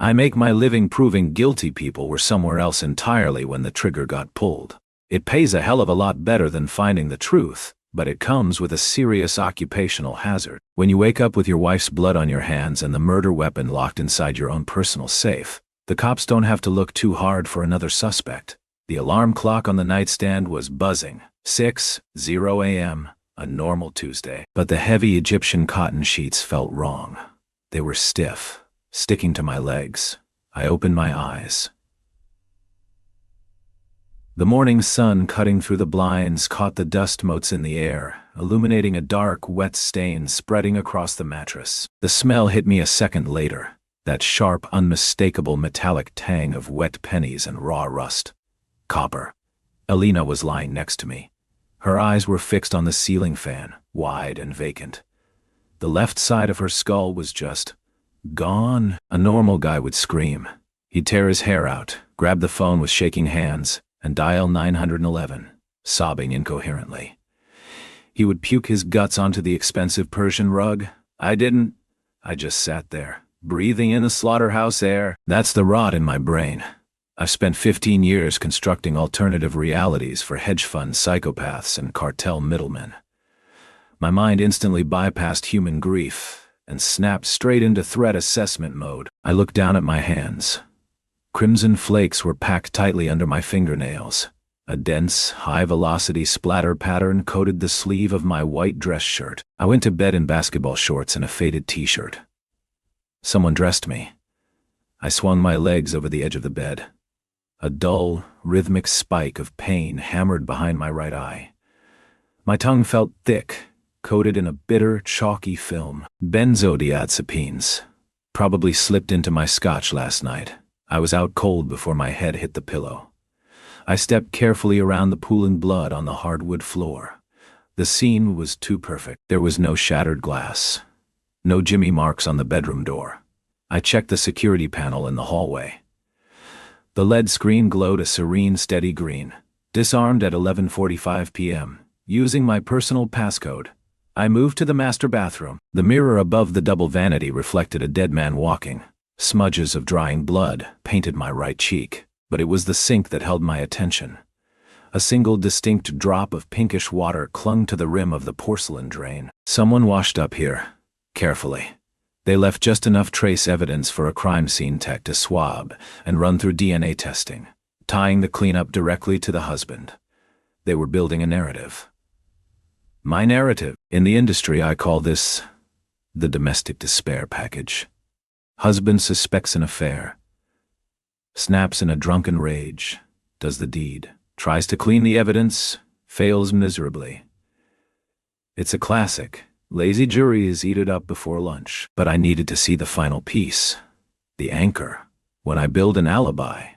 I make my living proving guilty people were somewhere else entirely when the trigger got pulled. It pays a hell of a lot better than finding the truth, but it comes with a serious occupational hazard. When you wake up with your wife's blood on your hands and the murder weapon locked inside your own personal safe, the cops don't have to look too hard for another suspect. The alarm clock on the nightstand was buzzing. 6:00 a.m., a normal Tuesday. But the heavy Egyptian cotton sheets felt wrong. They were stiff, sticking to my legs. I opened my eyes. The morning sun cutting through the blinds caught the dust motes in the air, illuminating a dark, wet stain spreading across the mattress. The smell hit me a second later, that sharp, unmistakable metallic tang of wet pennies and raw rust. Copper. Alina was lying next to me. Her eyes were fixed on the ceiling fan, wide and vacant. The left side of her skull was just gone. A normal guy would scream. He'd tear his hair out, grab the phone with shaking hands, and dial 911, sobbing incoherently. He would puke his guts onto the expensive Persian rug. I didn't. I just sat there, breathing in the slaughterhouse air. That's the rot in my brain. I've spent 15 years constructing alternative realities for hedge fund psychopaths and cartel middlemen. My mind instantly bypassed human grief and snapped straight into threat assessment mode. I looked down at my hands. Crimson flakes were packed tightly under my fingernails. A dense, high-velocity splatter pattern coated the sleeve of my white dress shirt. I went to bed in basketball shorts and a faded t-shirt. Someone dressed me. I swung my legs over the edge of the bed. A dull, rhythmic spike of pain hammered behind my right eye. My tongue felt thick, coated in a bitter, chalky film. Benzodiazepines. Probably slipped into my scotch last night. I was out cold before my head hit the pillow. I stepped carefully around the pooling blood on the hardwood floor. The scene was too perfect. There was no shattered glass. No Jimmy marks on the bedroom door. I checked the security panel in the hallway. The LED screen glowed a serene, steady green. Disarmed at 11:45 p.m. Using my personal passcode, I moved to the master bathroom. The mirror above the double vanity reflected a dead man walking. Smudges of drying blood painted my right cheek, but it was the sink that held my attention. A single distinct drop of pinkish water clung to the rim of the porcelain drain. Someone washed up here, carefully. They left just enough trace evidence for a crime scene tech to swab and run through DNA testing, tying the cleanup directly to the husband. They were building a narrative. My narrative. In the industry, I call this the domestic despair package. Husband suspects an affair, snaps in a drunken rage, does the deed, tries to clean the evidence, fails miserably. It's a classic. Lazy juries eat it up before lunch. But I needed to see the final piece, the anchor. When I build an alibi,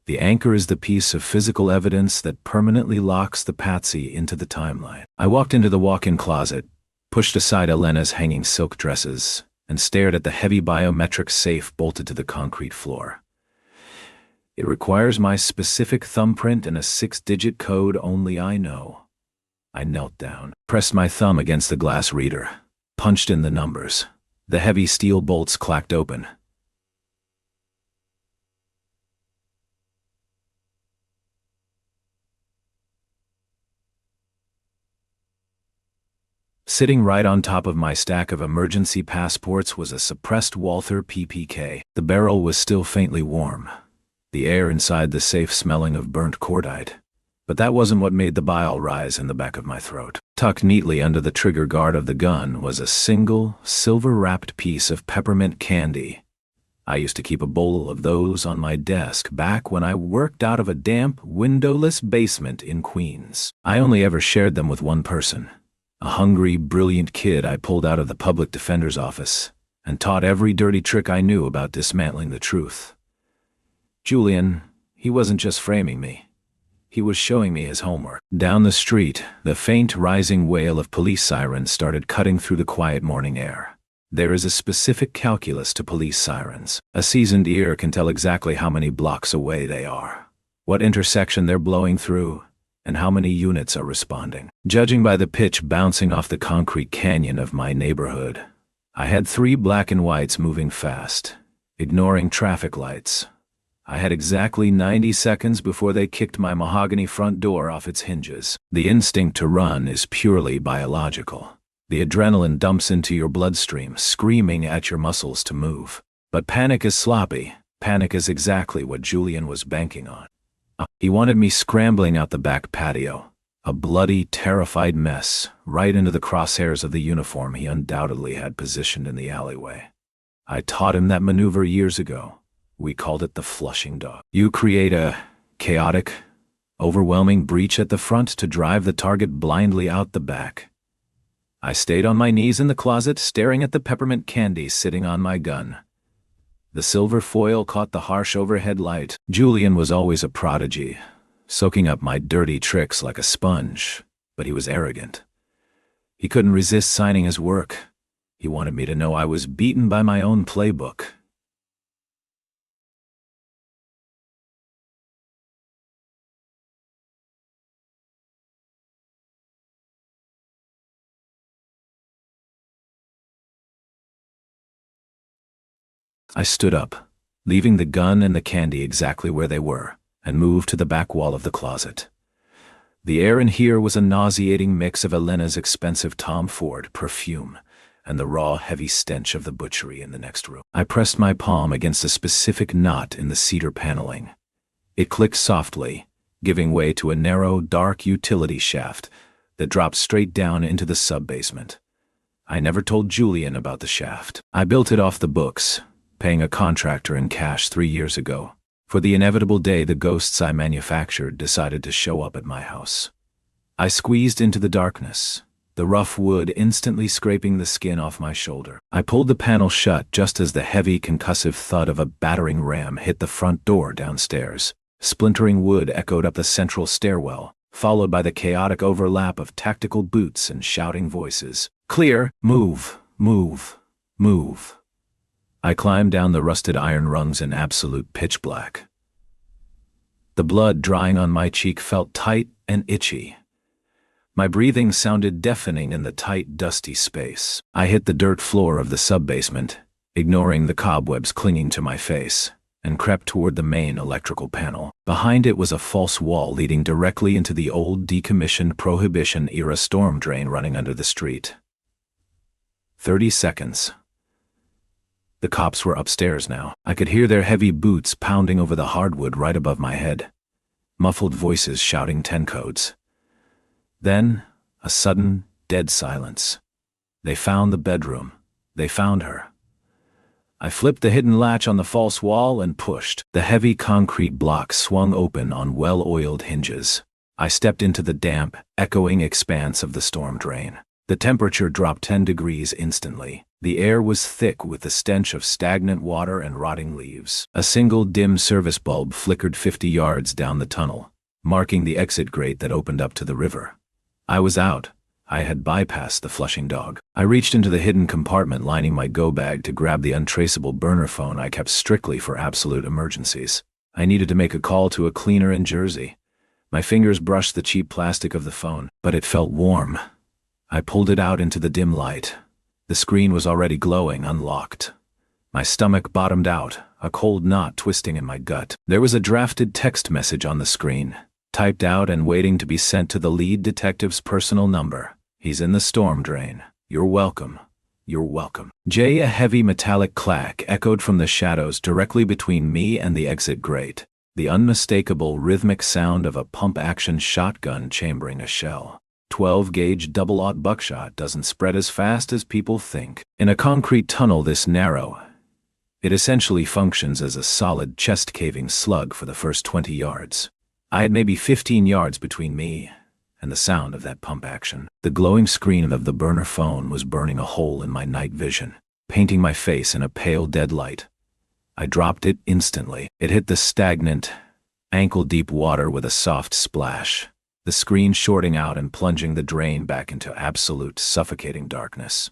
the anchor is the piece of physical evidence that permanently locks the patsy into the timeline. I walked into the walk-in closet, pushed aside Elena's hanging silk dresses, and stared at the heavy biometric safe bolted to the concrete floor. It requires my specific thumbprint and a 6-digit code only I know. I knelt down, pressed my thumb against the glass reader, punched in the numbers. The heavy steel bolts clacked open. Sitting right on top of my stack of emergency passports was a suppressed Walther PPK. The barrel was still faintly warm, the air inside the safe smelling of burnt cordite. But that wasn't what made the bile rise in the back of my throat. Tucked neatly under the trigger guard of the gun was a single, silver-wrapped piece of peppermint candy. I used to keep a bowl of those on my desk back when I worked out of a damp, windowless basement in Queens. I only ever shared them with one person, a hungry, brilliant kid I pulled out of the public defender's office and taught every dirty trick I knew about dismantling the truth. Julian, he wasn't just framing me. He was showing me his homework. Down the street, the faint rising wail of police sirens started cutting through the quiet morning air. There is a specific calculus to police sirens. A seasoned ear can tell exactly how many blocks away they are, what intersection they're blowing through, and how many units are responding. Judging by the pitch bouncing off the concrete canyon of my neighborhood, I had 3 black and whites moving fast, ignoring traffic lights. I had exactly 90 seconds before they kicked my mahogany front door off its hinges. The instinct to run is purely biological. The adrenaline dumps into your bloodstream, screaming at your muscles to move. But panic is sloppy. Panic is exactly what Julian was banking on. He wanted me scrambling out the back patio, a bloody, terrified mess, right into the crosshairs of the uniform he undoubtedly had positioned in the alleyway. I taught him that maneuver years ago. We called it the flushing dog. You create a chaotic, overwhelming breach at the front to drive the target blindly out the back. I stayed on my knees in the closet, staring at the peppermint candy sitting on my gun. The silver foil caught the harsh overhead light. Julian was always a prodigy, soaking up my dirty tricks like a sponge, but he was arrogant. He couldn't resist signing his work. He wanted me to know I was beaten by my own playbook. I stood up, leaving the gun and the candy exactly where they were, and moved to the back wall of the closet. The air in here was a nauseating mix of Elena's expensive Tom Ford perfume and the raw, heavy stench of the butchery in the next room. I pressed my palm against a specific knot in the cedar paneling. It clicked softly, giving way to a narrow, dark utility shaft that dropped straight down into the sub-basement. I never told Julian about the shaft. I built it off the books, paying a contractor in cash 3 years ago, for the inevitable day the ghosts I manufactured decided to show up at my house. I squeezed into the darkness, the rough wood instantly scraping the skin off my shoulder. I pulled the panel shut just as the heavy, concussive thud of a battering ram hit the front door downstairs. Splintering wood echoed up the central stairwell, followed by the chaotic overlap of tactical boots and shouting voices. Clear! Move! Move! Move! I climbed down the rusted iron rungs in absolute pitch black. The blood drying on my cheek felt tight and itchy. My breathing sounded deafening in the tight, dusty space. I hit the dirt floor of the sub-basement, ignoring the cobwebs clinging to my face, and crept toward the main electrical panel. Behind it was a false wall leading directly into the old, decommissioned Prohibition-era storm drain running under the street. 30 seconds. The cops were upstairs now. I could hear their heavy boots pounding over the hardwood right above my head. Muffled voices shouting 10 codes. Then, a sudden, dead silence. They found the bedroom. They found her. I flipped the hidden latch on the false wall and pushed. The heavy concrete block swung open on well-oiled hinges. I stepped into the damp, echoing expanse of the storm drain. The temperature dropped 10 degrees instantly. The air was thick with the stench of stagnant water and rotting leaves. A single dim service bulb flickered 50 yards down the tunnel, marking the exit grate that opened up to the river. I was out. I had bypassed the flushing dog. I reached into the hidden compartment lining my go bag to grab the untraceable burner phone I kept strictly for absolute emergencies. I needed to make a call to a cleaner in Jersey. My fingers brushed the cheap plastic of the phone, but it felt warm. I pulled it out into the dim light. The screen was already glowing, unlocked. My stomach bottomed out, a cold knot twisting in my gut. There was a drafted text message on the screen, typed out and waiting to be sent to the lead detective's personal number. He's in the storm drain. You're welcome. You're welcome. A heavy metallic clack echoed from the shadows directly between me and the exit grate, the unmistakable rhythmic sound of a pump-action shotgun chambering a shell. 12-gauge double-aught buckshot doesn't spread as fast as people think. In a concrete tunnel this narrow, it essentially functions as a solid chest-caving slug for the first 20 yards. I had maybe 15 yards between me and the sound of that pump action. The glowing screen of the burner phone was burning a hole in my night vision, painting my face in a pale dead light. I dropped it instantly. It hit the stagnant, ankle-deep water with a soft splash, the screen shorting out and plunging the drain back into absolute, suffocating darkness.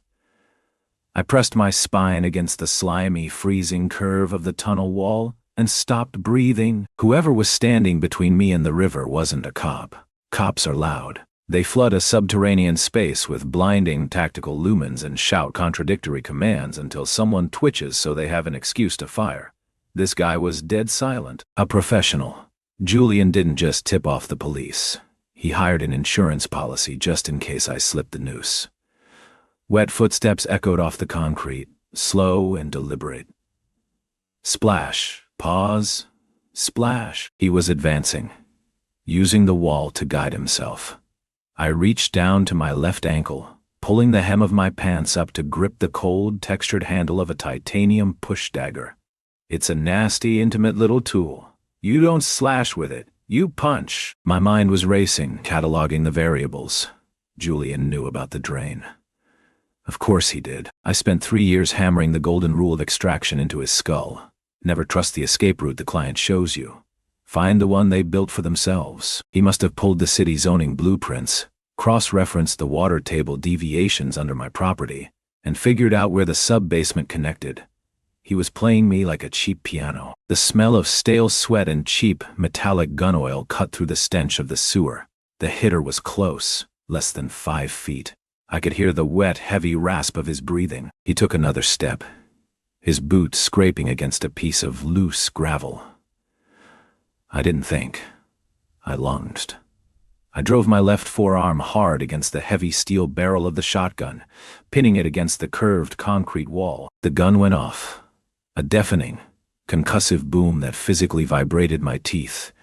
I pressed my spine against the slimy, freezing curve of the tunnel wall and stopped breathing. Whoever was standing between me and the river wasn't a cop. Cops are loud. They flood a subterranean space with blinding tactical lumens and shout contradictory commands until someone twitches so they have an excuse to fire. This guy was dead silent. A professional. Julian didn't just tip off the police. He hired an insurance policy just in case I slipped the noose. Wet footsteps echoed off the concrete, slow and deliberate. Splash, pause, splash. He was advancing, using the wall to guide himself. I reached down to my left ankle, pulling the hem of my pants up to grip the cold, textured handle of a titanium push dagger. It's a nasty, intimate little tool. You don't slash with it, you punch. My mind was racing, cataloging the variables. Julian knew about the drain. Of course he did. I spent 3 years hammering the golden rule of extraction into his skull. Never trust the escape route the client shows you. Find the one they built for themselves. He must have pulled the city zoning blueprints, cross-referenced the water table deviations under my property, and figured out where the sub-basement connected. He was playing me like a cheap piano. The smell of stale sweat and cheap, metallic gun oil cut through the stench of the sewer. The hitter was close, less than 5 feet. I could hear the wet, heavy rasp of his breathing. He took another step, his boot scraping against a piece of loose gravel. I didn't think. I lunged. I drove my left forearm hard against the heavy steel barrel of the shotgun, pinning it against the curved concrete wall. The gun went off. A deafening, concussive boom that physically vibrated my teeth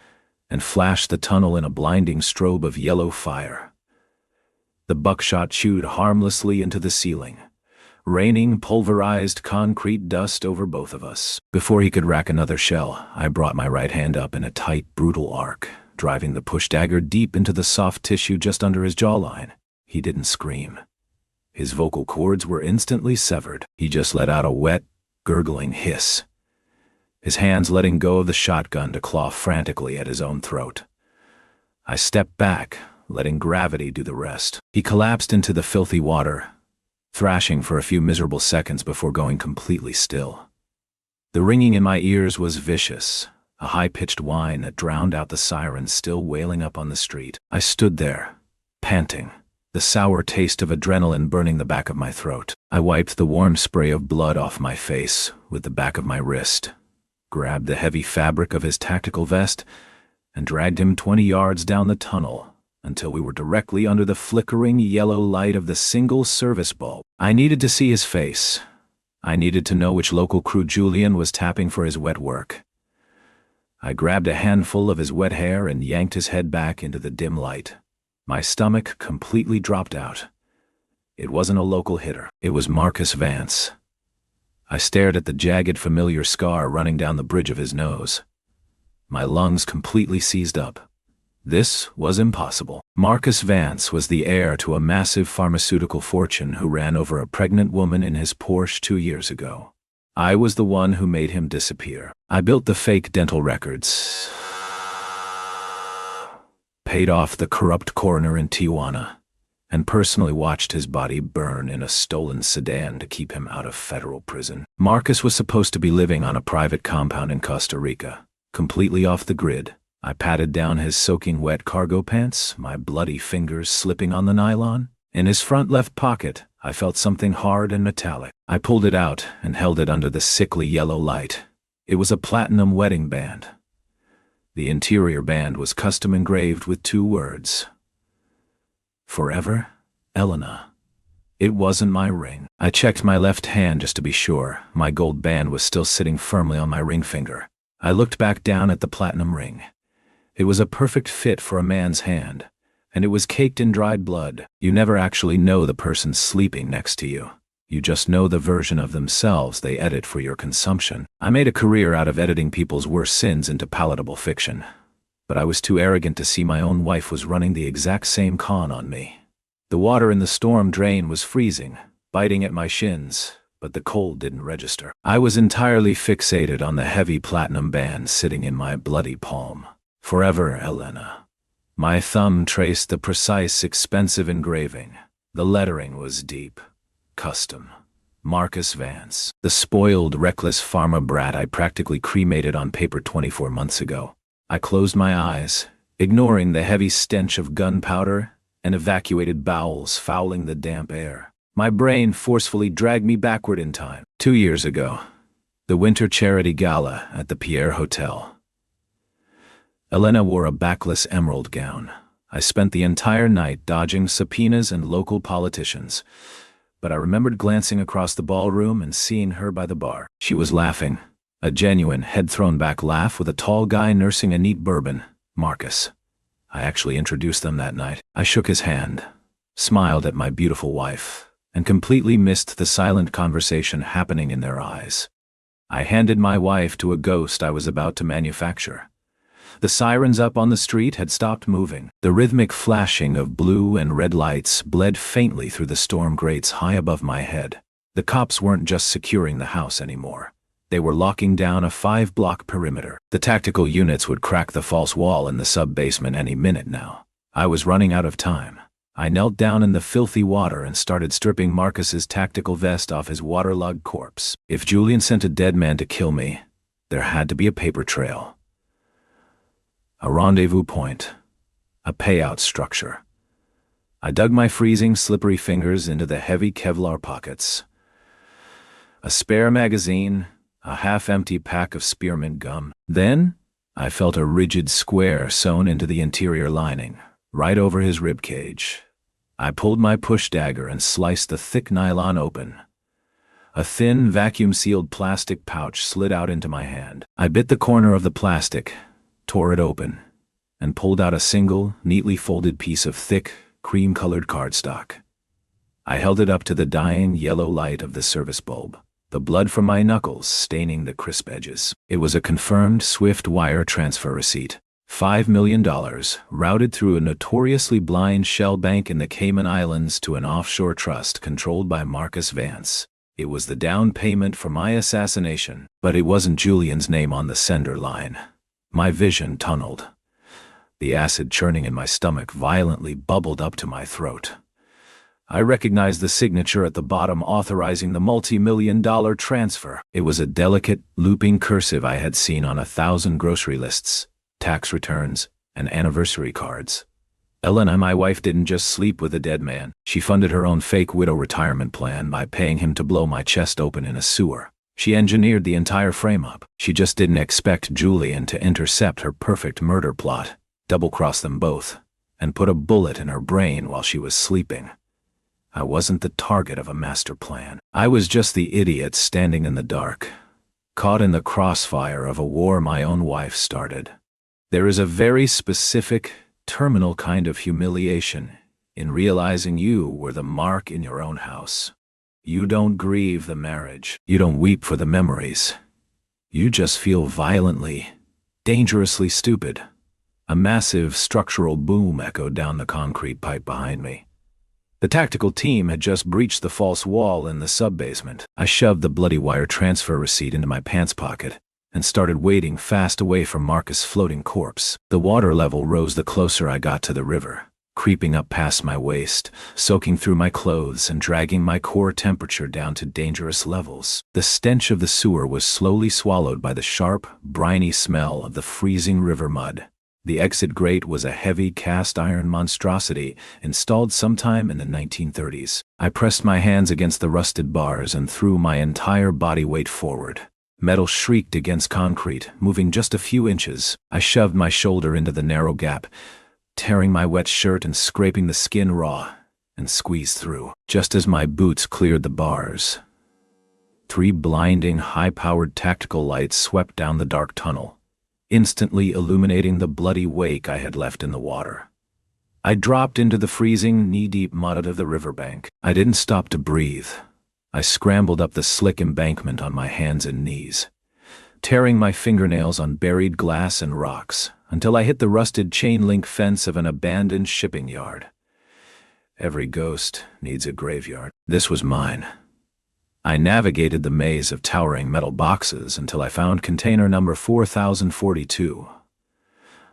and flashed the tunnel in a blinding strobe of yellow fire. The buckshot chewed harmlessly into the ceiling, raining pulverized concrete dust over both of us. Before he could rack another shell, I brought my right hand up in a tight, brutal arc, driving the push dagger deep into the soft tissue just under his jawline. He didn't scream. His vocal cords were instantly severed. He just let out a wet, gurgling hiss, his hands letting go of the shotgun to claw frantically at his own throat. I stepped back, letting gravity do the rest. He collapsed into the filthy water, thrashing for a few miserable seconds before going completely still. The ringing in my ears was vicious, a high-pitched whine that drowned out the sirens still wailing up on the street. I stood there, panting, the sour taste of adrenaline burning the back of my throat. I wiped the warm spray of blood off my face with the back of my wrist, grabbed the heavy fabric of his tactical vest, and dragged him 20 yards down the tunnel until we were directly under the flickering yellow light of the single service bulb. I needed to see his face. I needed to know which local crew Julian was tapping for his wet work. I grabbed a handful of his wet hair and yanked his head back into the dim light. My stomach completely dropped out. It wasn't a local hitter. It was Marcus Vance. I stared at the jagged, familiar scar running down the bridge of his nose. My lungs completely seized up. This was impossible. Marcus Vance was the heir to a massive pharmaceutical fortune who ran over a pregnant woman in his Porsche 2 years ago. I was the one who made him disappear. I built the fake dental records, paid off the corrupt coroner in Tijuana, and personally watched his body burn in a stolen sedan to keep him out of federal prison. Marcus was supposed to be living on a private compound in Costa Rica, completely off the grid. I patted down his soaking wet cargo pants, my bloody fingers slipping on the nylon. In his front left pocket, I felt something hard and metallic. I pulled it out and held it under the sickly yellow light. It was a platinum wedding band. The interior band was custom engraved with 2 words. Forever, Elena. It wasn't my ring. I checked my left hand just to be sure. My gold band was still sitting firmly on my ring finger. I looked back down at the platinum ring. It was a perfect fit for a man's hand, and it was caked in dried blood. You never actually know the person sleeping next to you. You just know the version of themselves they edit for your consumption. I made a career out of editing people's worst sins into palatable fiction, but I was too arrogant to see my own wife was running the exact same con on me. The water in the storm drain was freezing, biting at my shins, but the cold didn't register. I was entirely fixated on the heavy platinum band sitting in my bloody palm. Forever, Elena. My thumb traced the precise, expensive engraving. The lettering was deep, custom. Marcus Vance, the spoiled, reckless pharma brat I practically cremated on paper 24 months ago. I closed my eyes, ignoring the heavy stench of gunpowder and evacuated bowels fouling the damp air. My brain forcefully dragged me backward in time. 2 years ago, the winter charity gala at the Pierre Hotel. Elena wore a backless emerald gown. I spent the entire night dodging subpoenas and local politicians, but I remembered glancing across the ballroom and seeing her by the bar. She was laughing, a genuine head-thrown-back laugh with a tall guy nursing a neat bourbon, Marcus. I actually introduced them that night. I shook his hand, smiled at my beautiful wife, and completely missed the silent conversation happening in their eyes. I handed my wife to a ghost I was about to manufacture. The sirens up on the street had stopped moving. The rhythmic flashing of blue and red lights bled faintly through the storm grates high above my head. The cops weren't just securing the house anymore. They were locking down a 5-block perimeter. The tactical units would crack the false wall in the sub-basement any minute now. I was running out of time. I knelt down in the filthy water and started stripping Marcus's tactical vest off his waterlogged corpse. If Julian sent a dead man to kill me, there had to be a paper trail. A rendezvous point. A payout structure. I dug my freezing, slippery fingers into the heavy Kevlar pockets. A spare magazine, a half-empty pack of spearmint gum. Then, I felt a rigid square sewn into the interior lining, right over his ribcage. I pulled my push dagger and sliced the thick nylon open. A thin, vacuum-sealed plastic pouch slid out into my hand. I bit the corner of the plastic, tore it open, and pulled out a single, neatly folded piece of thick, cream-colored cardstock. I held it up to the dying yellow light of the service bulb, the blood from my knuckles staining the crisp edges. It was a confirmed Swift wire transfer receipt. $5 million, routed through a notoriously blind shell bank in the Cayman Islands to an offshore trust controlled by Marcus Vance. It was the down payment for my assassination, but it wasn't Julian's name on the sender line. My vision tunneled. The acid churning in my stomach violently bubbled up to my throat. I recognized the signature at the bottom authorizing the multi-million-dollar transfer. It was a delicate, looping cursive I had seen on 1,000 grocery lists, tax returns, and anniversary cards. Elena, my wife, didn't just sleep with a dead man. She funded her own fake widow retirement plan by paying him to blow my chest open in a sewer. She engineered the entire frame-up. She just didn't expect Julian to intercept her perfect murder plot, double-cross them both, and put a bullet in her brain while she was sleeping. I wasn't the target of a master plan. I was just the idiot standing in the dark, caught in the crossfire of a war my own wife started. There is a very specific, terminal kind of humiliation in realizing you were the mark in your own house. You don't grieve the marriage. You don't weep for the memories. You just feel violently, dangerously stupid. A massive structural boom echoed down the concrete pipe behind me. The tactical team had just breached the false wall in the sub-basement. I shoved the bloody wire transfer receipt into my pants pocket and started wading fast away from Marcus' floating corpse. The water level rose the closer I got to the river, creeping up past my waist, soaking through my clothes and dragging my core temperature down to dangerous levels. The stench of the sewer was slowly swallowed by the sharp, briny smell of the freezing river mud. The exit grate was a heavy cast-iron monstrosity installed sometime in the 1930s. I pressed my hands against the rusted bars and threw my entire body weight forward. Metal shrieked against concrete, moving just a few inches. I shoved my shoulder into the narrow gap, tearing my wet shirt and scraping the skin raw, and squeezed through. Just as my boots cleared the bars, 3 blinding, high-powered tactical lights swept down the dark tunnel, instantly illuminating the bloody wake I had left in the water. I dropped into the freezing, knee-deep mud of the riverbank. I didn't stop to breathe. I scrambled up the slick embankment on my hands and knees, tearing my fingernails on buried glass and rocks, until I hit the rusted chain-link fence of an abandoned shipping yard. Every ghost needs a graveyard. This was mine. I navigated the maze of towering metal boxes until I found container number 4042.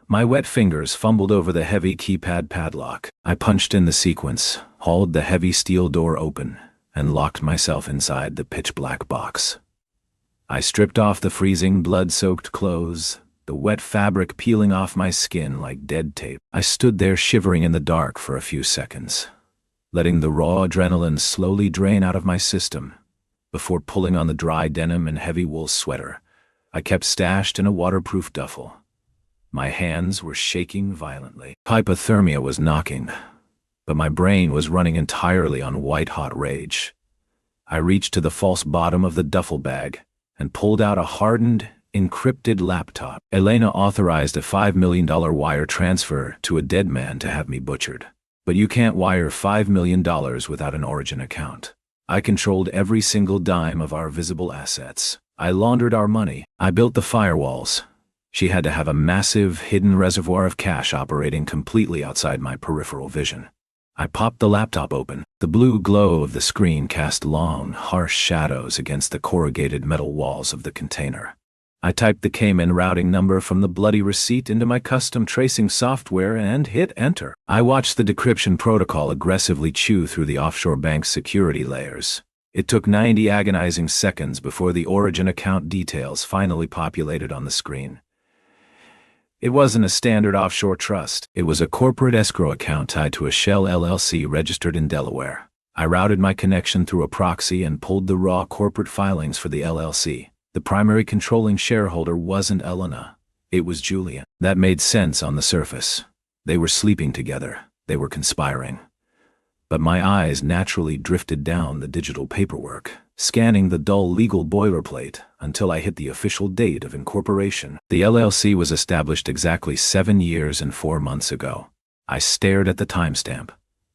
My wet fingers fumbled over the heavy keypad padlock. I punched in the sequence, hauled the heavy steel door open, and locked myself inside the pitch-black box. I stripped off the freezing, blood-soaked clothes, the wet fabric peeling off my skin like dead tape. I stood there shivering in the dark for a few seconds, letting the raw adrenaline slowly drain out of my system before pulling on the dry denim and heavy wool sweater I kept stashed in a waterproof duffel. My hands were shaking violently. Hypothermia was knocking, but my brain was running entirely on white-hot rage. I reached to the false bottom of the duffel bag and pulled out a hardened, encrypted laptop. Elena authorized a $5 million wire transfer to a dead man to have me butchered. But you can't wire $5 million without an origin account. I controlled every single dime of our visible assets. I laundered our money. I built the firewalls. She had to have a massive, hidden reservoir of cash operating completely outside my peripheral vision. I popped the laptop open. The blue glow of the screen cast long, harsh shadows against the corrugated metal walls of the container. I typed the Cayman routing number from the bloody receipt into my custom tracing software and hit enter. I watched the decryption protocol aggressively chew through the offshore bank's security layers. It took 90 agonizing seconds before the origin account details finally populated on the screen. It wasn't a standard offshore trust. It was a corporate escrow account tied to a Shell LLC registered in Delaware. I routed my connection through a proxy and pulled the raw corporate filings for the LLC. The primary controlling shareholder wasn't Elena. It was Julian. That made sense on the surface. They were sleeping together. They were conspiring. But my eyes naturally drifted down the digital paperwork, scanning the dull legal boilerplate until I hit the official date of incorporation. The LLC was established exactly 7 years and 4 months ago. I stared at the timestamp,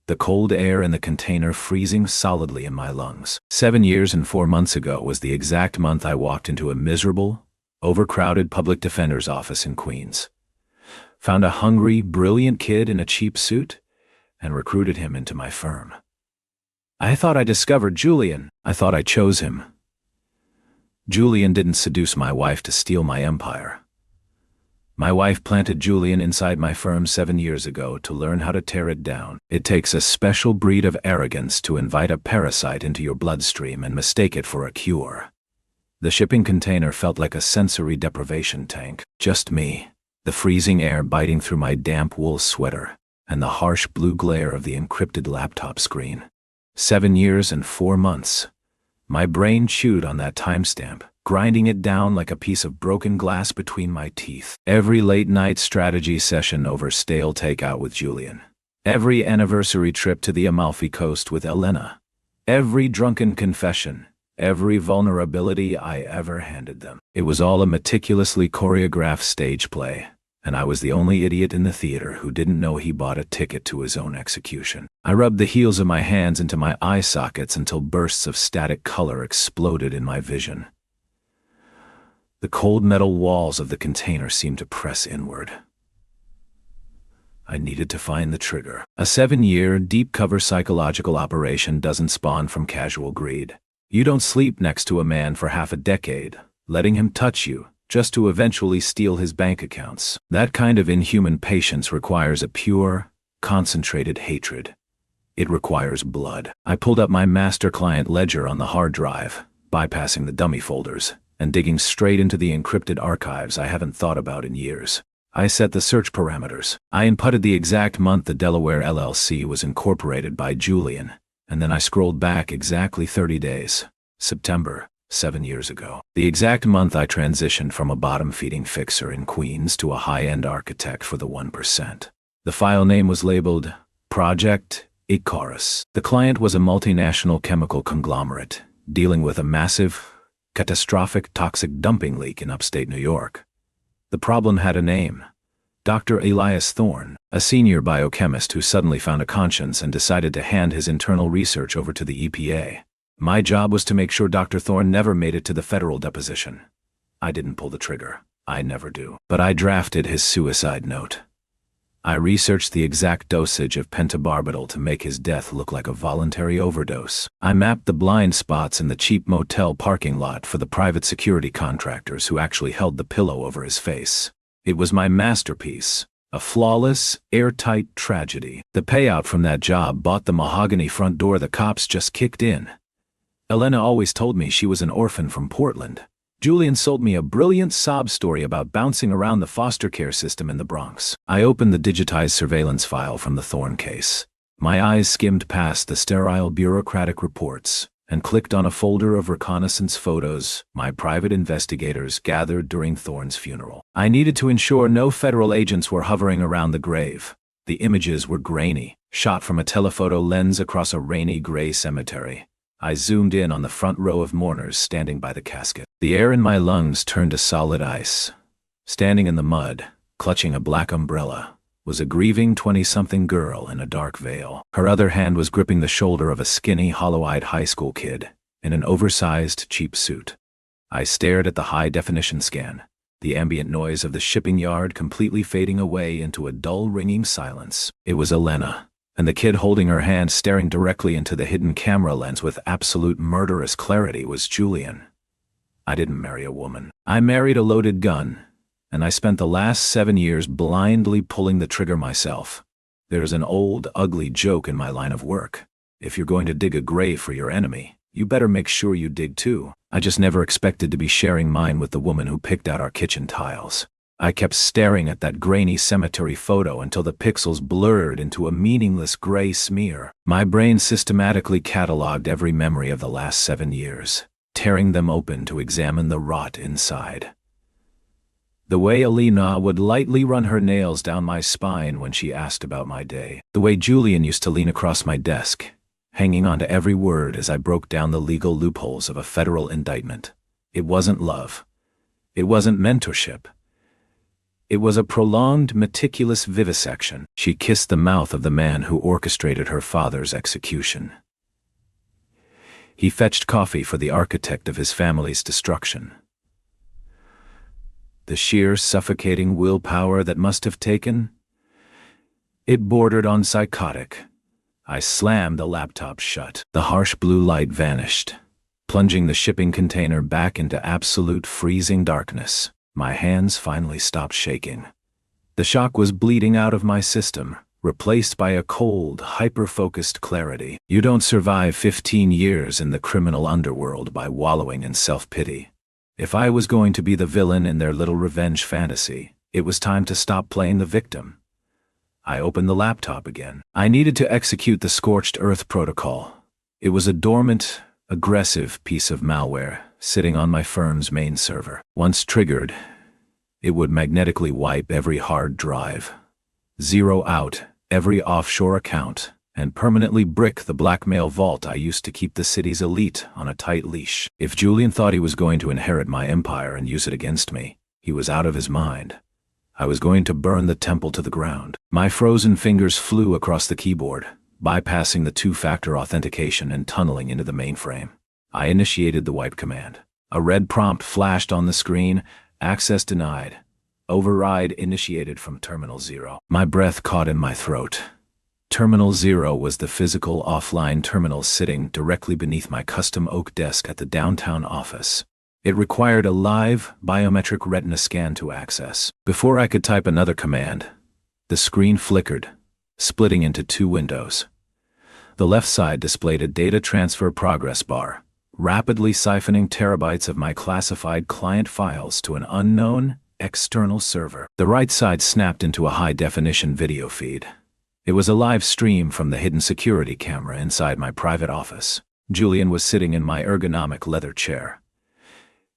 the cold air in the container freezing solidly in my lungs. 7 years and 4 months ago was the exact month I walked into a miserable, overcrowded public defender's office in Queens, found a hungry, brilliant kid in a cheap suit, and recruited him into my firm. I thought I discovered Julian. I thought I chose him. Julian didn't seduce my wife to steal my empire. My wife planted Julian inside my firm 7 years ago to learn how to tear it down. It takes a special breed of arrogance to invite a parasite into your bloodstream and mistake it for a cure. The shipping container felt like a sensory deprivation tank. Just me, the freezing air biting through my damp wool sweater, and the harsh blue glare of the encrypted laptop screen. 7 years and 4 months. My brain chewed on that timestamp, grinding it down like a piece of broken glass between my teeth. Every late-night strategy session over stale takeout with Julian. Every anniversary trip to the Amalfi Coast with Elena. Every drunken confession. Every vulnerability I ever handed them. It was all a meticulously choreographed stage play, and I was the only idiot in the theater who didn't know he bought a ticket to his own execution. I rubbed the heels of my hands into my eye sockets until bursts of static color exploded in my vision. The cold metal walls of the container seemed to press inward. I needed to find the trigger. A 7-year, deep-cover psychological operation doesn't spawn from casual greed. You don't sleep next to a man for half a decade, letting him touch you, just to eventually steal his bank accounts. That kind of inhuman patience requires a pure, concentrated hatred. It requires blood. I pulled up my master client ledger on the hard drive, bypassing the dummy folders, and digging straight into the encrypted archives I haven't thought about in years. I set the search parameters. I inputted the exact month the Delaware LLC was incorporated by Julian, and then I scrolled back exactly 30 days. September. 7 years ago. The exact month I transitioned from a bottom-feeding fixer in Queens to a high-end architect for the 1%. The file name was labeled Project Icarus. The client was a multinational chemical conglomerate, dealing with a massive, catastrophic toxic dumping leak in upstate New York. The problem had a name. Dr. Elias Thorne, a senior biochemist who suddenly found a conscience and decided to hand his internal research over to the EPA. My job was to make sure Dr. Thorne never made it to the federal deposition. I didn't pull the trigger. I never do. But I drafted his suicide note. I researched the exact dosage of pentobarbital to make his death look like a voluntary overdose. I mapped the blind spots in the cheap motel parking lot for the private security contractors who actually held the pillow over his face. It was my masterpiece. A flawless, airtight tragedy. The payout from that job bought the mahogany front door the cops just kicked in. Elena always told me she was an orphan from Portland, Julian sold me a brilliant sob story about bouncing around the foster care system in the Bronx. I opened the digitized surveillance file from the Thorn case. My eyes skimmed past the sterile bureaucratic reports and clicked on a folder of reconnaissance photos my private investigators gathered during Thorn's funeral. I needed to ensure no federal agents were hovering around the grave. The images were grainy, shot from a telephoto lens across a rainy gray cemetery. I zoomed in on the front row of mourners standing by the casket. The air in my lungs turned to solid ice. Standing in the mud, clutching a black umbrella, was a grieving 20-something girl in a dark veil. Her other hand was gripping the shoulder of a skinny, hollow-eyed high school kid in an oversized, cheap suit. I stared at the high-definition scan, the ambient noise of the shipping yard completely fading away into a dull, ringing silence. It was Elena, and the kid holding her hand staring directly into the hidden camera lens with absolute murderous clarity was Julian. I didn't marry a woman. I married a loaded gun, and I spent the last 7 years blindly pulling the trigger myself. There's an old, ugly joke in my line of work. If you're going to dig a grave for your enemy, you better make sure you dig too. I just never expected to be sharing mine with the woman who picked out our kitchen tiles. I kept staring at that grainy cemetery photo until the pixels blurred into a meaningless gray smear. My brain systematically cataloged every memory of the last 7 years, tearing them open to examine the rot inside. The way Elena would lightly run her nails down my spine when she asked about my day. The way Julian used to lean across my desk, hanging on to every word as I broke down the legal loopholes of a federal indictment. It wasn't love. It wasn't mentorship. It was a prolonged, meticulous vivisection. She kissed the mouth of the man who orchestrated her father's execution. He fetched coffee for the architect of his family's destruction. The sheer, suffocating willpower that must have taken, it bordered on psychotic. I slammed the laptop shut. The harsh blue light vanished, plunging the shipping container back into absolute freezing darkness. My hands finally stopped shaking. The shock was bleeding out of my system, replaced by a cold, hyper-focused clarity. You don't survive 15 years in the criminal underworld by wallowing in self-pity. If I was going to be the villain in their little revenge fantasy, it was time to stop playing the victim. I opened the laptop again. I needed to execute the Scorched Earth protocol. It was a dormant, aggressive piece of malware sitting on my firm's main server. Once triggered, it would magnetically wipe every hard drive, zero out every offshore account, and permanently brick the blackmail vault I used to keep the city's elite on a tight leash. If Julian thought he was going to inherit my empire and use it against me, he was out of his mind. I was going to burn the temple to the ground. My frozen fingers flew across the keyboard, bypassing the two-factor authentication and tunneling into the mainframe. I initiated the wipe command. A red prompt flashed on the screen: access denied. Override initiated from Terminal 0. My breath caught in my throat. Terminal 0 was the physical offline terminal sitting directly beneath my custom oak desk at the downtown office. It required a live, biometric retina scan to access. Before I could type another command, the screen flickered, splitting into two windows. The left side displayed a data transfer progress bar, rapidly siphoning terabytes of my classified client files to an unknown, external server. The right side snapped into a high-definition video feed. It was a live stream from the hidden security camera inside my private office. Julian was sitting in my ergonomic leather chair.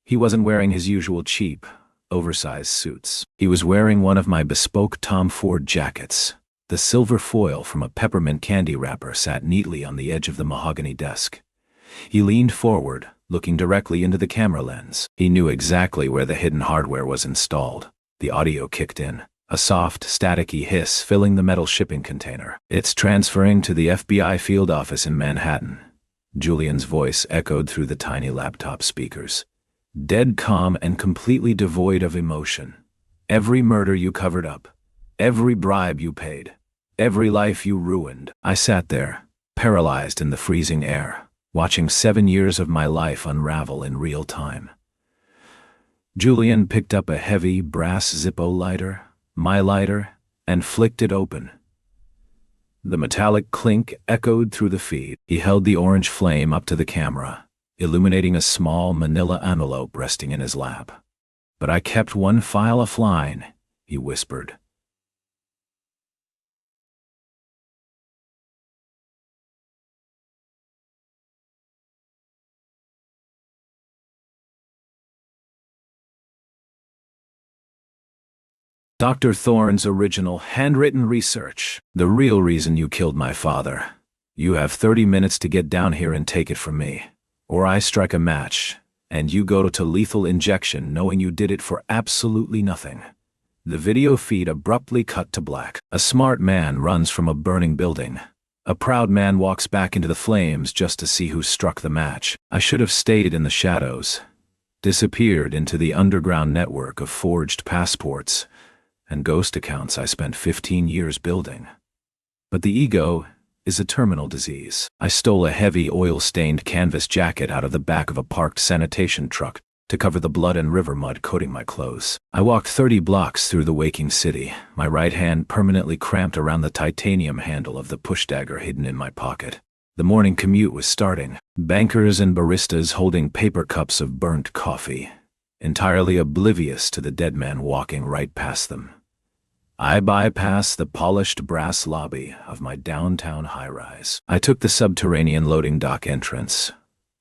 He wasn't wearing his usual cheap, oversized suits. He was wearing one of my bespoke Tom Ford jackets. The silver foil from a peppermint candy wrapper sat neatly on the edge of the mahogany desk. He leaned forward, looking directly into the camera lens. He knew exactly where the hidden hardware was installed. The audio kicked in, a soft, staticky hiss filling the metal shipping container. "It's transferring to the FBI field office in Manhattan." Julian's voice echoed through the tiny laptop speakers, dead calm and completely devoid of emotion. "Every murder you covered up, every bribe you paid, every life you ruined." I sat there, paralyzed in the freezing air, watching 7 years of my life unravel in real time. Julian picked up a heavy brass Zippo lighter, my lighter, and flicked it open. The metallic clink echoed through the feed. He held the orange flame up to the camera, illuminating a small manila envelope resting in his lap. "But I kept one file offline," he whispered. Dr. Thorne's original handwritten research. "The real reason you killed my father. You have 30 minutes to get down here and take it from me. Or I strike a match, and you go to lethal injection knowing you did it for absolutely nothing." The video feed abruptly cut to black. A smart man runs from a burning building. A proud man walks back into the flames just to see who struck the match. I should have stayed in the shadows. Disappeared into the underground network of forged passports and ghost accounts I spent 15 years building. But the ego is a terminal disease. I stole a heavy oil-stained canvas jacket out of the back of a parked sanitation truck to cover the blood and river mud coating my clothes. I walked 30 blocks through the waking city, my right hand permanently cramped around the titanium handle of the push dagger hidden in my pocket. The morning commute was starting. Bankers and baristas holding paper cups of burnt coffee, entirely oblivious to the dead man walking right past them. I bypassed the polished brass lobby of my downtown high-rise. I took the subterranean loading dock entrance,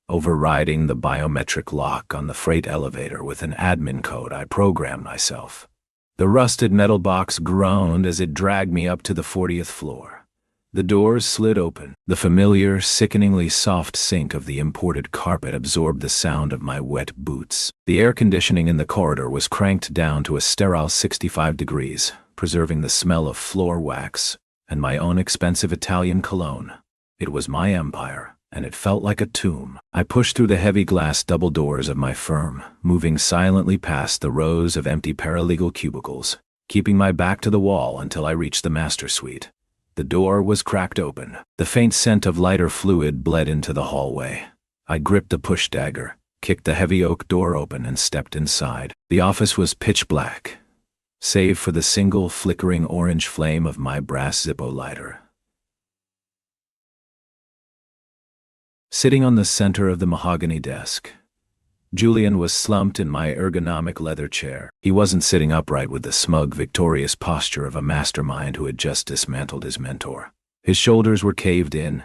overriding the biometric lock on the freight elevator with an admin code I programmed myself. The rusted metal box groaned as it dragged me up to the 40th floor. The doors slid open. The familiar, sickeningly soft sink of the imported carpet absorbed the sound of my wet boots. The air conditioning in the corridor was cranked down to a sterile 65 degrees, preserving the smell of floor wax and my own expensive Italian cologne. It was my empire, and it felt like a tomb. I pushed through the heavy glass double doors of my firm, moving silently past the rows of empty paralegal cubicles, keeping my back to the wall until I reached the master suite. The door was cracked open. The faint scent of lighter fluid bled into the hallway. I gripped the push dagger, kicked the heavy oak door open, and stepped inside. The office was pitch black, save for the single flickering orange flame of my brass Zippo lighter. Sitting on the center of the mahogany desk, Julian was slumped in my ergonomic leather chair. He wasn't sitting upright with the smug, victorious posture of a mastermind who had just dismantled his mentor. His shoulders were caved in.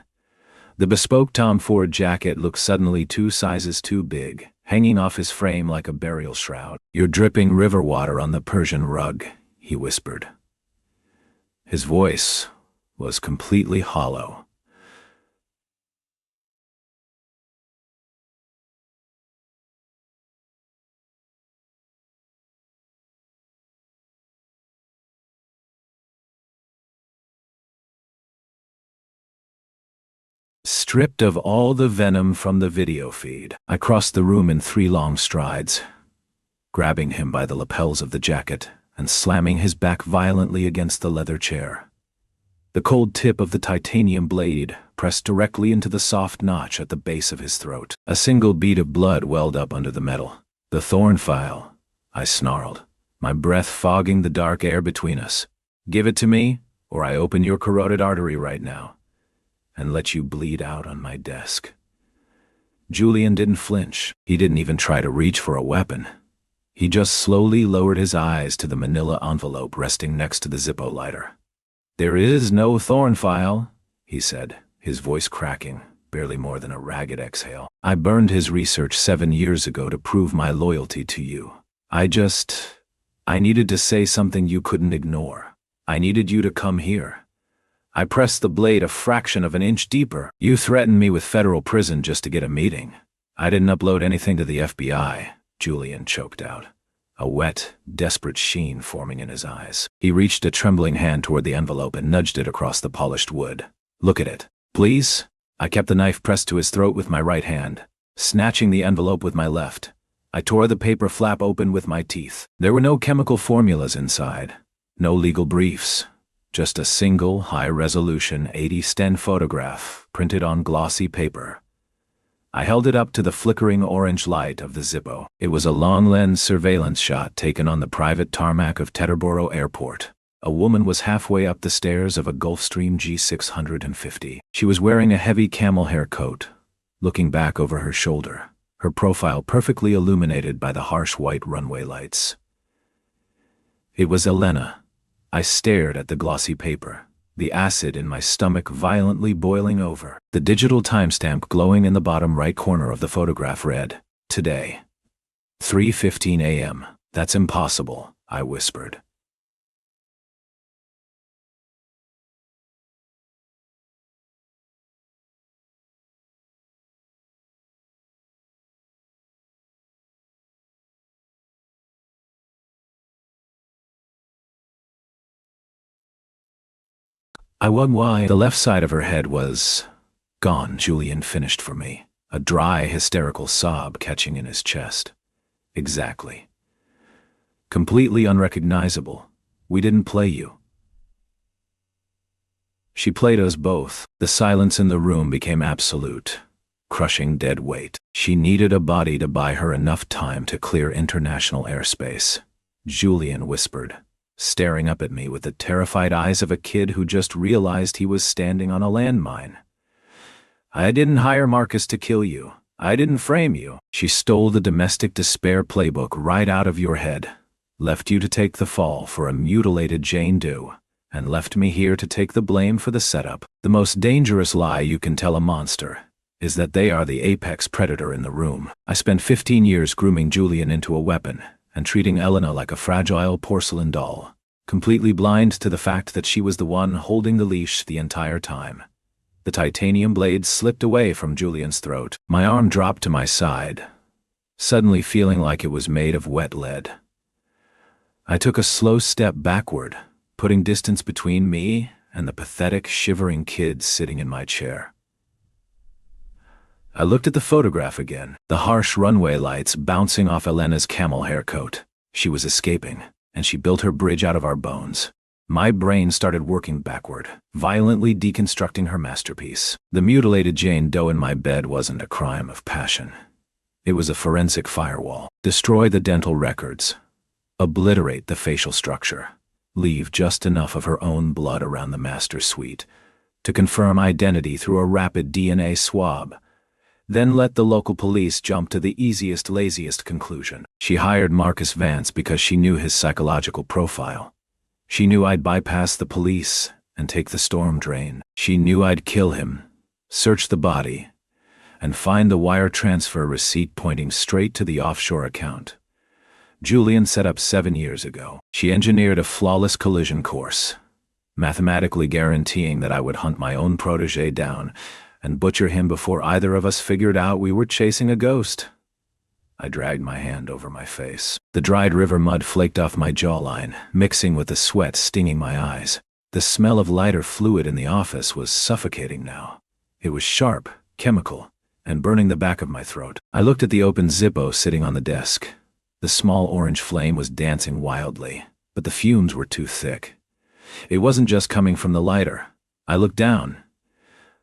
The bespoke Tom Ford jacket looked suddenly 2 sizes too big, hanging off his frame like a burial shroud. "You're dripping river water on the Persian rug," he whispered. His voice was completely hollow. Stripped of all the venom from the video feed, I crossed the room in 3 long strides, grabbing him by the lapels of the jacket and slamming his back violently against the leather chair. The cold tip of the titanium blade pressed directly into the soft notch at the base of his throat. A single bead of blood welled up under the metal. "The Thorne file," I snarled, my breath fogging the dark air between us. "Give it to me, or I open your carotid artery right now and let you bleed out on my desk." Julian didn't flinch. He didn't even try to reach for a weapon. He just slowly lowered his eyes to the manila envelope resting next to the Zippo lighter. "There is no Thorne file," he said, his voice cracking, barely more than a ragged exhale. "I burned his research 7 years ago to prove my loyalty to you. I needed to say something you couldn't ignore. I needed you to come here. I pressed the blade a fraction of an inch deeper. You threatened me with federal prison just to get a meeting. I didn't upload anything to the FBI," Julian choked out, a wet, desperate sheen forming in his eyes. He reached a trembling hand toward the envelope and nudged it across the polished wood. "Look at it, please." I kept the knife pressed to his throat with my right hand, snatching the envelope with my left. I tore the paper flap open with my teeth. There were no chemical formulas inside, no legal briefs. Just a single high-resolution 80-sten photograph printed on glossy paper. I held it up to the flickering orange light of the Zippo. It was a long-lens surveillance shot taken on the private tarmac of Teterboro Airport. A woman was halfway up the stairs of a Gulfstream G650. She was wearing a heavy camel hair coat, looking back over her shoulder. her profile perfectly illuminated by the harsh white runway lights. It was Elena. I stared at the glossy paper, the acid in my stomach violently boiling over. The digital timestamp glowing in the bottom right corner of the photograph read, "Today, 3:15 a.m. That's impossible," I whispered. I wondered why the left side of her head was gone. Julian finished for me, a dry, hysterical sob catching in his chest. Exactly. Completely unrecognizable. We didn't play you. She played us both. The silence in the room became absolute, crushing dead weight. She needed a body to buy her enough time to clear international airspace. Julian whispered, staring up at me with the terrified eyes of a kid who just realized he was standing on a landmine. "I didn't hire Marcus to kill you. I didn't frame you. She stole the domestic despair playbook right out of your head, left you to take the fall for a mutilated Jane Doe, and left me here to take the blame for the setup. The most dangerous lie you can tell a monster is that they are the apex predator in the room. I spent 15 years grooming Julian into a weapon and treating Elena like a fragile porcelain doll, completely blind to the fact that she was the one holding the leash the entire time." The titanium blade slipped away from Julian's throat. My arm dropped to my side, suddenly feeling like it was made of wet lead. I took a slow step backward, putting distance between me and the pathetic, shivering kid sitting in my chair. I looked at the photograph again, the harsh runway lights bouncing off Elena's camel hair coat. She was escaping, and she built her bridge out of our bones. My brain started working backward, violently deconstructing her masterpiece. The mutilated Jane Doe in my bed wasn't a crime of passion. It was a forensic firewall. Destroy the dental records, obliterate the facial structure, leave just enough of her own blood around the master suite to confirm identity through a rapid DNA swab. Then let the local police jump to the easiest, laziest conclusion. She hired Marcus Vance because she knew his psychological profile. She knew I'd bypass the police and take the storm drain. She knew I'd kill him, search the body, and find the wire transfer receipt pointing straight to the offshore account Julian set up 7 years ago. She engineered a flawless collision course, mathematically guaranteeing that I would hunt my own protégé down and butcher him before either of us figured out we were chasing a ghost. I dragged my hand over my face. The dried river mud flaked off my jawline, mixing with the sweat stinging my eyes. The smell of lighter fluid in the office was suffocating now. It was sharp, chemical, and burning the back of my throat. I looked at the open Zippo sitting on the desk. The small orange flame was dancing wildly, but the fumes were too thick. It wasn't just coming from the lighter. I looked down.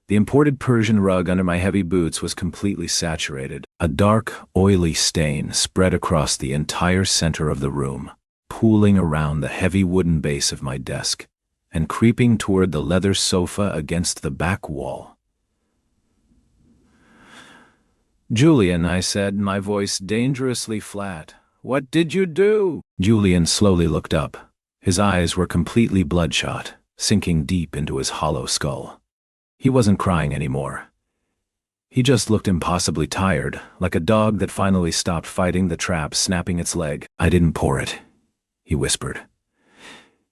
The imported Persian rug under my heavy boots was completely saturated. A dark, oily stain spread across the entire center of the room, pooling around the heavy wooden base of my desk, and creeping toward the leather sofa against the back wall. "Julian," I said, my voice dangerously flat. "What did you do?" Julian slowly looked up. His eyes were completely bloodshot, sinking deep into his hollow skull. He wasn't crying anymore. He just looked impossibly tired, like a dog that finally stopped fighting the trap snapping its leg. "I didn't pour it," he whispered.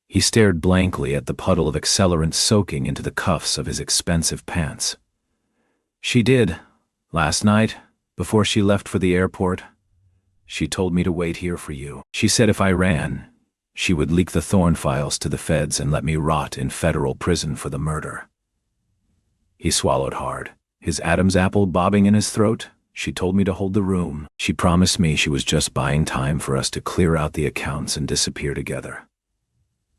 He stared blankly at the puddle of accelerant soaking into the cuffs of his expensive pants. "She did, last night, before she left for the airport. She told me to wait here for you. She said if I ran, she would leak the Thorn files to the feds and let me rot in federal prison for the murder." He swallowed hard, his Adam's apple bobbing in his throat. "She told me to hold the room. She promised me she was just buying time for us to clear out the accounts and disappear together."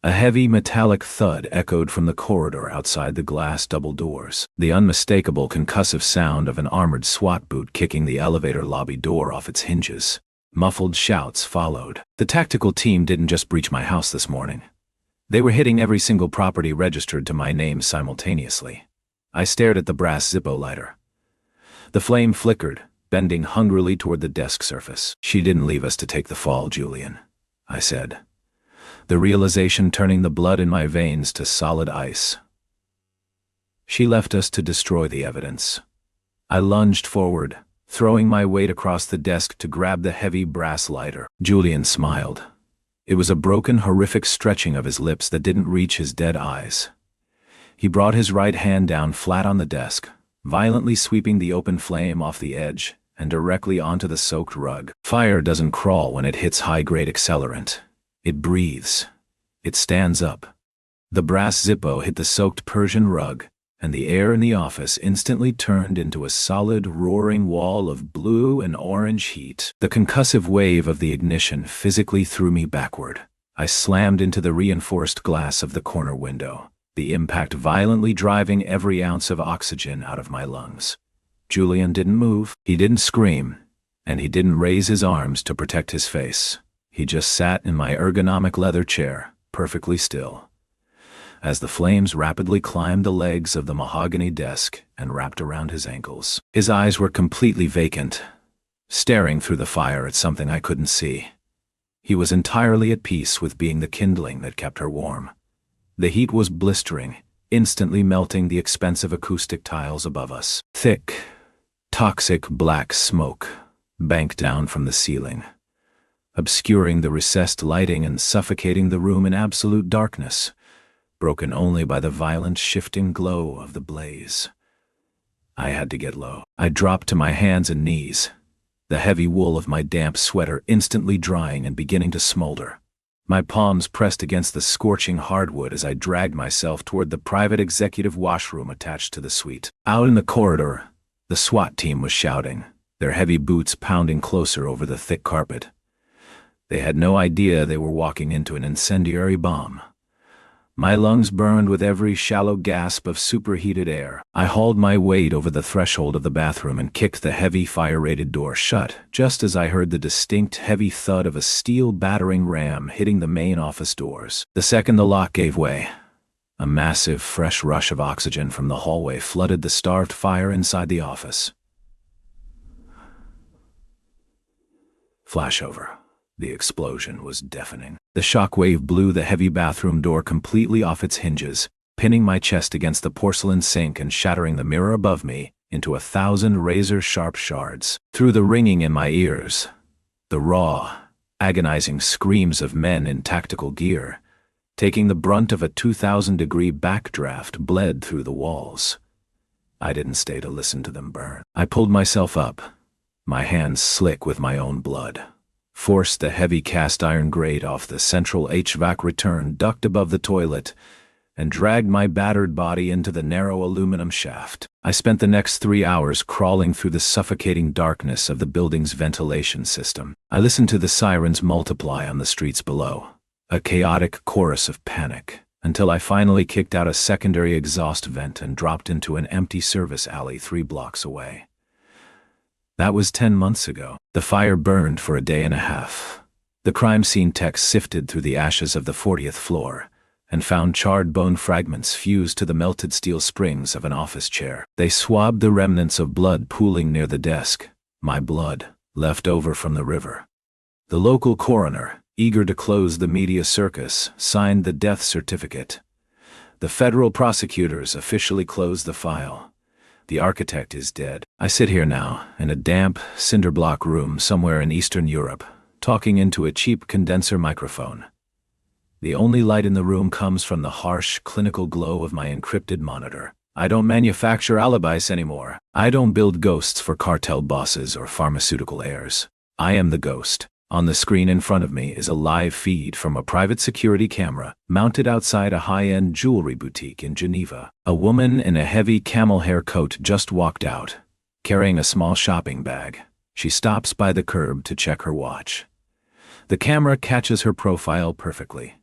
A heavy metallic thud echoed from the corridor outside the glass double doors, the unmistakable concussive sound of an armored SWAT boot kicking the elevator lobby door off its hinges. Muffled shouts followed. The tactical team didn't just breach my house this morning. They were hitting every single property registered to my name simultaneously. I stared at the brass Zippo lighter. The flame flickered, bending hungrily toward the desk surface. "She didn't leave us to take the fall, Julian," I said, the realization turning the blood in my veins to solid ice. "She left us to destroy the evidence." I lunged forward, throwing my weight across the desk to grab the heavy brass lighter. Julian smiled. It was a broken, horrific stretching of his lips that didn't reach his dead eyes. He brought his right hand down flat on the desk, violently sweeping the open flame off the edge and directly onto the soaked rug. Fire doesn't crawl when it hits high-grade accelerant. It breathes. It stands up. The brass Zippo hit the soaked Persian rug, and the air in the office instantly turned into a solid, roaring wall of blue and orange heat. The concussive wave of the ignition physically threw me backward. I slammed into the reinforced glass of the corner window, the impact violently driving every ounce of oxygen out of my lungs. Julian didn't move, he didn't scream, and he didn't raise his arms to protect his face. He just sat in my ergonomic leather chair, perfectly still. As the flames rapidly climbed the legs of the mahogany desk and wrapped around his ankles, his eyes were completely vacant, staring through the fire at something I couldn't see. He was entirely at peace with being the kindling that kept her warm. The heat was blistering, instantly melting the expensive acoustic tiles above us. Thick, toxic black smoke banked down from the ceiling, obscuring the recessed lighting and suffocating the room in absolute darkness, broken only by the violent shifting glow of the blaze. I had to get low. I dropped to my hands and knees, the heavy wool of my damp sweater instantly drying and beginning to smolder. My palms pressed against the scorching hardwood as I dragged myself toward the private executive washroom attached to the suite. Out in the corridor, the SWAT team was shouting, their heavy boots pounding closer over the thick carpet. They had no idea they were walking into an incendiary bomb. My lungs burned with every shallow gasp of superheated air. I hauled my weight over the threshold of the bathroom and kicked the heavy fire-rated door shut, just as I heard the distinct heavy thud of a steel battering ram hitting the main office doors. The second the lock gave way, a massive, fresh rush of oxygen from the hallway flooded the starved fire inside the office. Flashover. The explosion was deafening. The shockwave blew the heavy bathroom door completely off its hinges, pinning my chest against the porcelain sink and shattering the mirror above me into 1,000 razor-sharp shards. Through the ringing in my ears, the raw, agonizing screams of men in tactical gear, taking the brunt of a 2,000-degree backdraft, bled through the walls. I didn't stay to listen to them burn. I pulled myself up, my hands slick with my own blood, forced the heavy cast-iron grate off the central HVAC return duct above the toilet, and dragged my battered body into the narrow aluminum shaft. I spent the next 3 hours crawling through the suffocating darkness of the building's ventilation system. I listened to the sirens multiply on the streets below, a chaotic chorus of panic, until I finally kicked out a secondary exhaust vent and dropped into an empty service alley 3 blocks away. That was 10 months ago. The fire burned for a day and a half. The crime scene techs sifted through the ashes of the 40th floor and found charred bone fragments fused to the melted steel springs of an office chair. They swabbed the remnants of blood pooling near the desk, my blood, left over from the river. The local coroner, eager to close the media circus, signed the death certificate. The federal prosecutors officially closed the file. The architect is dead. I sit here now, in a damp, cinder-block room somewhere in Eastern Europe, talking into a cheap condenser microphone. The only light in the room comes from the harsh, clinical glow of my encrypted monitor. I don't manufacture alibis anymore. I don't build ghosts for cartel bosses or pharmaceutical heirs. I am the ghost. On the screen in front of me is a live feed from a private security camera mounted outside a high-end jewelry boutique in Geneva. A woman in a heavy camel hair coat just walked out, carrying a small shopping bag. She stops by the curb to check her watch. The camera catches her profile perfectly.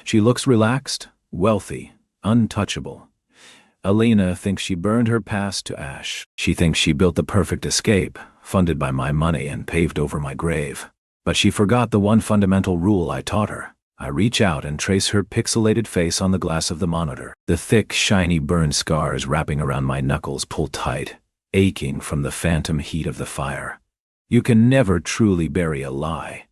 She looks relaxed, wealthy, untouchable. Alina thinks she burned her past to ash. She thinks she built the perfect escape, funded by my money and paved over my grave. But she forgot the one fundamental rule I taught her. I reach out and trace her pixelated face on the glass of the monitor. The thick, shiny burn scars wrapping around my knuckles pull tight, aching from the phantom heat of the fire. You can never truly bury a lie.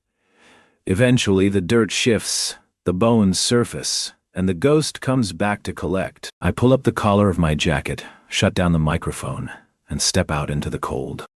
Eventually, the dirt shifts, the bones surface, and the ghost comes back to collect. I pull up the collar of my jacket, shut down the microphone, and step out into the cold.